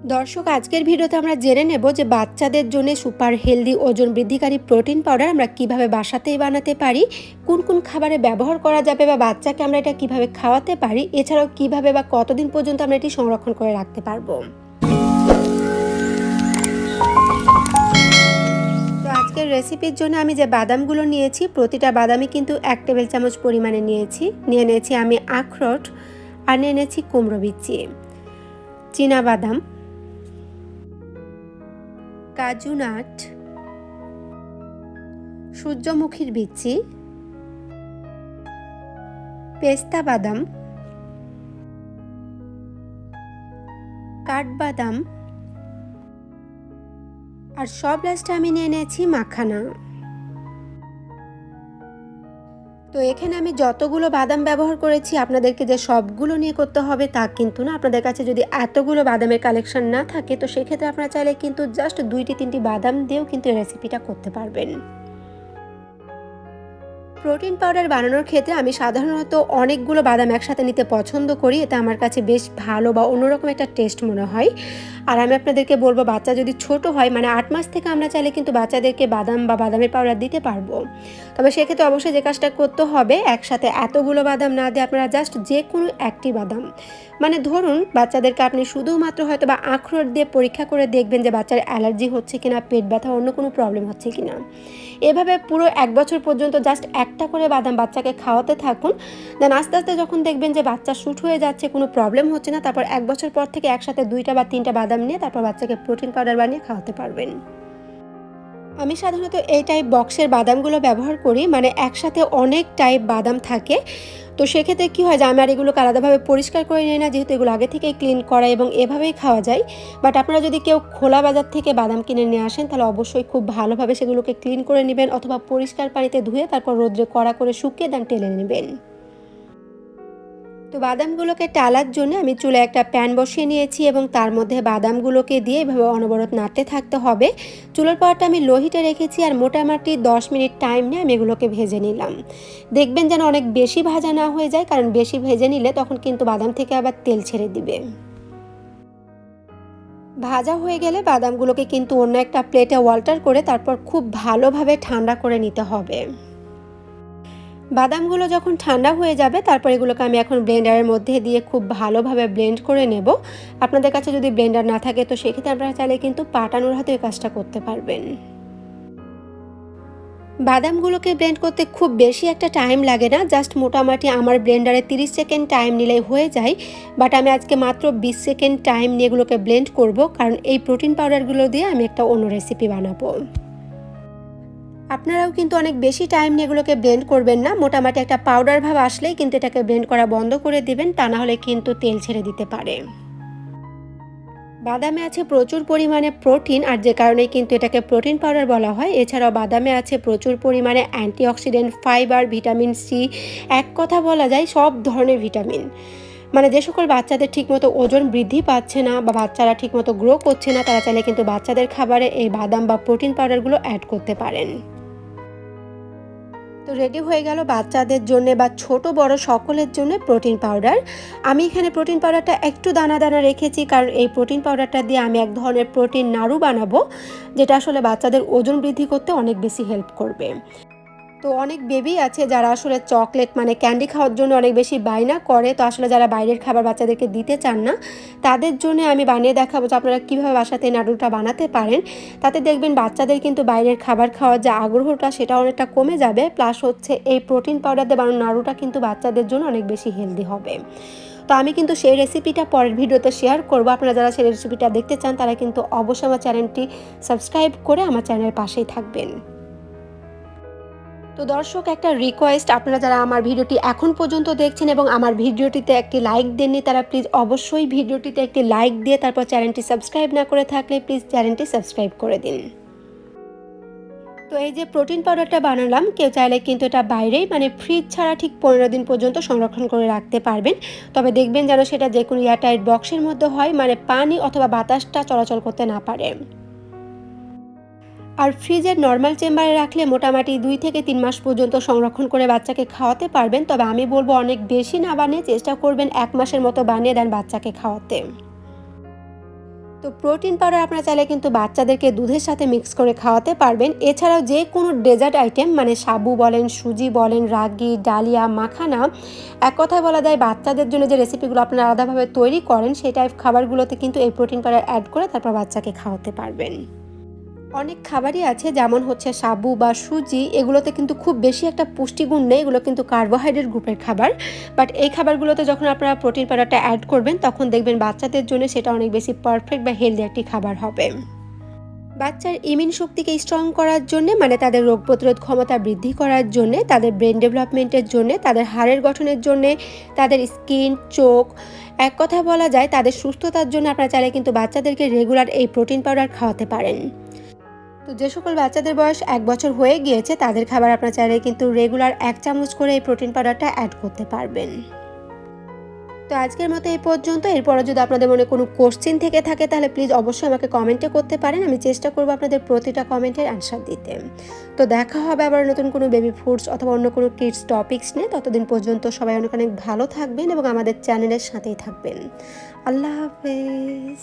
দর্শক, আজকের ভিডিওতে আমরা জেনে নেব যে বাচ্চাদের জন্য সুপার হেলদি ওজন বৃদ্ধিকারী প্রোটিন পাউডার আমরা কিভাবে বাসাতেই বানাতে পারি, কোন কোন খাবারে ব্যবহার করা যাবে বা বাচ্চাকে আমরা এটা কিভাবে খাওয়াতে পারি, এছাড়াও কিভাবে বা কতদিন পর্যন্ত আমরা এটি সংরক্ষণ করে রাখতে পারবো। তো আজকের রেসিপির জন্য আমি যে বাদামগুলো নিয়েছি, প্রতিটা বাদামই কিন্তু 1 টেবিল চামচ পরিমাণে নিয়েছি আমি আখরোট, আর নিয়েছি কুমড়ো বিচি, চীনা বাদাম, কাজু নাট, সূর্যমুখীর বিচি, পেস্তা বাদাম, কাঠবাদাম, আর সব লাস্টে আমি নিয়েছি মাখানা। তো এখানে আমি যতগুলো বাদাম ব্যবহার করেছি আপনাদেরকে যে সবগুলো নিয়ে করতে হবে তা কিন্তু না। আপনাদের কাছে যদি এতগুলো বাদামের কালেকশন না থাকে তো সেক্ষেত্রে আপনারা চাইলে কিন্তু জাস্ট 2-3টি বাদাম দিয়েও কিন্তু এই রেসিপিটা করতে পারবেন। প্রোটিন পাউডার বানানোর ক্ষেত্রে আমি সাধারণত অনেকগুলো বাদাম একসাথে নিতে পছন্দ করি, এটা আমার কাছে বেশ ভালো বা অন্যরকম একটা টেস্ট মনে হয়। আর আমি আপনাদেরকে বলবো, বাচ্চা যদি ছোট হয় মানে 8 মাস থেকে আমরা চাইলে কিন্তু বাচ্চাদেরকে বাদাম বা বাদামের পাউডার দিতে পারবো। তবে সেক্ষেত্রে অবশ্যই যে কাজটা করতে হবে, একসাথে এতগুলো বাদাম না দিয়ে আপনারা জাস্ট যে কোনো একটি বাদাম, মানে ধরুন বাচ্চাদেরকে আপনি শুধুমাত্র হয়তো বা আখরোট দিয়ে পরীক্ষা করে দেখবেন যে বাচ্চার অ্যালার্জি হচ্ছে কিনা, পেট ব্যথা, অন্য কোনো প্রবলেম হচ্ছে কিনা। এভাবে পুরো 1 বছর পর্যন্ত জাস্ট একটা করে বাদাম বাচ্চাকে খাওয়াতে থাকুন। দেন আস্তে আস্তে যখন দেখবেন যে বাচ্চা শুট হয়ে যাচ্ছে, কোনো প্রবলেম হচ্ছে না, তারপর 1 বছর পর থেকে একসাথে 2টা বা 3টা বাদাম নিয়ে তারপর বাচ্চাকে প্রোটিন পাউডার বানিয়ে খাওয়াতে পারবেন। আমি সাধারণত এই টাইপ বক্সের বাদামগুলো ব্যবহার করি, মানে একসাথে অনেক টাইপ বাদাম থাকে। তো সেক্ষেত্রে কী হয় যে আমি আর এগুলোকে আলাদাভাবে পরিষ্কার করে নিই না, যেহেতু এগুলো আগে থেকেই ক্লিন করা এবং এভাবেই খাওয়া যায়। বাট আপনারা যদি কেউ খোলা বাজার থেকে বাদাম কিনে নিয়ে আসেন তাহলে অবশ্যই খুব ভালোভাবে সেগুলোকে ক্লিন করে নেবেন, অথবা পরিষ্কার পানিতে ধুয়ে তারপর রোদ্রে কড়া করে শুকিয়ে দেন টেলে নেবেন। তো বাদামগুলোকে টালার জন্য আমি চুলায় একটা প্যান বসিয়ে নিয়েছি এবং তার মধ্যে বাদামগুলোকে দিয়ে এভাবে অনবরত নাড়তে থাকতে হবে। চুলার পাওয়ারটা আমি লো হিটে রেখেছি আর মোটামুটি 10 মিনিট টাইম নিয়ে আমি এগুলোকে ভেজে নিলাম। দেখবেন যেন অনেক বেশি ভাজা না হয়ে যায়, কারণ বেশি ভেজে নিলে তখন কিন্তু বাদাম থেকে আবার তেল ছেড়ে দিবে। ভাজা হয়ে গেলে বাদামগুলোকে কিন্তু অন্য একটা প্লেটে অল্টার করে তারপর খুব ভালোভাবে ঠান্ডা করে নিতে হবে। বাদামগুলো যখন ঠান্ডা হয়ে যাবে তারপর এগুলোকে আমি এখন ব্লেন্ডারের মধ্যে দিয়ে খুব ভালোভাবে ব্লেন্ড করে নেব। আপনাদের কাছে যদি ব্লেন্ডার না থাকে তো সেক্ষেত্রে আপনারা চাইলে কিন্তু পাটানোর হাতে এই কাজটা করতে পারবেন। বাদামগুলোকে ব্লেন্ড করতে খুব বেশি একটা টাইম লাগে না, জাস্ট মোটামুটি আমার ব্লেন্ডারে 30 সেকেন্ড টাইম নিলেই হয়ে যায়। বাট আমি আজকে মাত্র 20 সেকেন্ড টাইম নিয়ে এগুলোকে ব্লেন্ড করব, কারণ এই প্রোটিন পাউডারগুলো দিয়ে আমি একটা অন্য রেসিপি বানাবো। আপনারাও কিন্তু অনেক বেশি টাইম নিয়ে এগুলোকে ব্লেন্ড করবেন না, মোটামুটি একটা পাউডার ভাব আসলেই কিন্তু এটাকে ব্লেন্ড করা বন্ধ করে দিবেন, তা না হলে কিন্তু তেল ছেড়ে দিতে পারে। বাদামে আছে প্রচুর পরিমাণে প্রোটিন, আর যে কারণে কিন্তু এটাকে প্রোটিন পাউডার বলা হয়। এছাড়াও বাদামে আছে প্রচুর পরিমাণে অ্যান্টিঅক্সিডেন্ট, ফাইবার, ভিটামিন সি, এক কথা বলা যায় সব ধরনের ভিটামিন। মানে যে সকল বাচ্চাদের ঠিকমতো ওজন বৃদ্ধি পাচ্ছে না বা বাচ্চারা ঠিকমতো গ্রো করছে না, তারা চাইলে কিন্তু বাচ্চাদের খাবারে এই বাদাম বা প্রোটিন পাউডারগুলো অ্যাড করতে পারেন। তো রেডি হয়ে গেল বাচ্চাদের জন্য বা ছোট বড় সকলের জন্য প্রোটিন পাউডার। আমি এখানে প্রোটিন পাউডারটা একটু দানা দানা রেখেছি, কারণ এই প্রোটিন পাউডারটা দিয়ে আমি এক ধরনের প্রোটিন নাড়ু বানাবো, যেটা আসলে বাচ্চাদের ওজন বৃদ্ধি করতে অনেক বেশি হেল্প করবে। তো অনেক বেবি আছে যারা আসলে চকলেট মানে ক্যান্ডি খাওয়ার জন্য অনেক বেশি বায়না করে, তো আসলে যারা বাইরের খাবার বাচ্চাদেরকে দিতে চান না তাদের জন্য আমি বানিয়ে দেখাবো যে আপনারা কীভাবে বাসাতে নাড়ুটা বানাতে পারেন। তাতে দেখবেন বাচ্চাদের কিন্তু বাইরের খাবার খাওয়ার যে আগ্রহটা সেটা অনেকটা কমে যাবে, প্লাস হচ্ছে এই প্রোটিন পাউডার দিয়ে বানানো নাড়ুটা কিন্তু বাচ্চাদের জন্য অনেক বেশি হেলদি হবে। তো আমি কিন্তু সেই রেসিপিটা পরের ভিডিওতে শেয়ার করব। আপনারা যারা সেই রেসিপিটা দেখতে চান তারা কিন্তু অবশ্যই আমার চ্যানেলটি সাবস্ক্রাইব করে আমার চ্যানেলের পাশেই থাকবেন। তো দর্শক, একটা রিকোয়েস্ট, আপনারা যারা আমার ভিডিওটি এখন পর্যন্ত দেখছেন এবং আমার ভিডিওটিতে একটি লাইক দেননি তারা প্লিজ অবশ্যই ভিডিওটিতে একটি লাইক দিয়ে তারপর চ্যানেলটি সাবস্ক্রাইব না করে থাকলে প্লিজ চ্যানেলটি সাবস্ক্রাইব করে দিন। তো এই যে প্রোটিন পাউডারটা বানালাম, কেউ চাইলে কিন্তু এটা বাইরেই মানে ফ্রিজ ছাড়া ঠিক 15 দিন পর্যন্ত সংরক্ষণ করে রাখতে পারবেন। তবে দেখবেন যেন সেটা যে কোনো এয়ারটাইট বক্সের মধ্যে হয়, মানে পানি অথবা বাতাসটা চলাচল করতে না পারে। আর ফ্রিজের নর্মাল চেম্বারে রাখলে মোটামুটি 2 থেকে 3 মাস পর্যন্ত সংরক্ষণ করে বাচ্চাকে খাওয়াতে পারবেন। তবে আমি বলবো অনেক বেশি না বানিয়ে চেষ্টা করবেন 1 মাসের মতো বানিয়ে দেন বাচ্চাকে খাওয়াতে। তো প্রোটিন পাউডার আপনারা চাইলে কিন্তু বাচ্চাদেরকে দুধের সাথে মিক্স করে খাওয়াতে পারবেন। এছাড়াও যে কোনো ডেজার্ট আইটেম মানে সাবু বলেন, সুজি বলেন, রাগি, ডালিয়া, মাখানা, এক কথায় বলা যায় বাচ্চাদের জন্য যে রেসিপিগুলো আপনারা আলাদাভাবে তৈরি করেন সেই টাইপ খাবারগুলোতে কিন্তু এই প্রোটিন পাউডার অ্যাড করে তারপর বাচ্চাকে খাওয়াতে পারবেন। অনেক খাবারই আছে যেমন হচ্ছে সাবু বা সুজি, এগুলোতে কিন্তু খুব বেশি একটা পুষ্টিগুণ নেই, এগুলো কিন্তু কার্বোহাইড্রেট গ্রুপের খাবার। বাট এই খাবারগুলোতে যখন আপনারা প্রোটিন পাউডারটা অ্যাড করবেন তখন দেখবেন বাচ্চাদের জন্য সেটা অনেক বেশি পারফেক্ট বা হেলদি একটি খাবার হবে। বাচ্চার ইমিউন শক্তিকে স্ট্রং করার জন্য মানে তাদের রোগ প্রতিরোধ ক্ষমতা বৃদ্ধি করার জন্য, তাদের ব্রেন ডেভেলপমেন্টের জন্য, তাদের হাড়ের গঠনের জন্য, তাদের স্কিন, চোখ, এক কথায় বলা যায় তাদের সুস্থতার জন্য আপনারা চাইলে কিন্তু বাচ্চাদেরকে রেগুলার এই প্রোটিন পাউডার খাওয়াতে পারেন। তো যে সকল বাচ্চাদের বয়স 1 বছর হয়ে গিয়েছে তাদের খাবার আপনারা চাইলে কিন্তু রেগুলার 1 চামচ করে এই প্রোটিন পাউডারটা অ্যাড করতে পারবেন। তো আজকের মতো এই পর্যন্ত। এরপরে যদি আপনাদের মনে কোনো কোশ্চেন থেকে থাকে তাহলে প্লিজ অবশ্যই আমাকে কমেন্টে করতে পারেন, আমি চেষ্টা করব আপনাদের প্রতিটা কমেন্টের অ্যান্সার দিতে। তো দেখা হবে আবার নতুন কোনো বেবি ফুডস অথবা অন্য কোনো কিডস টপিকস নিয়ে। ততদিন পর্যন্ত সবাই অনেক অনেক ভালো থাকবেন এবং আমাদের চ্যানেলের সাথেই থাকবেন। আল্লাহ হাফেজ।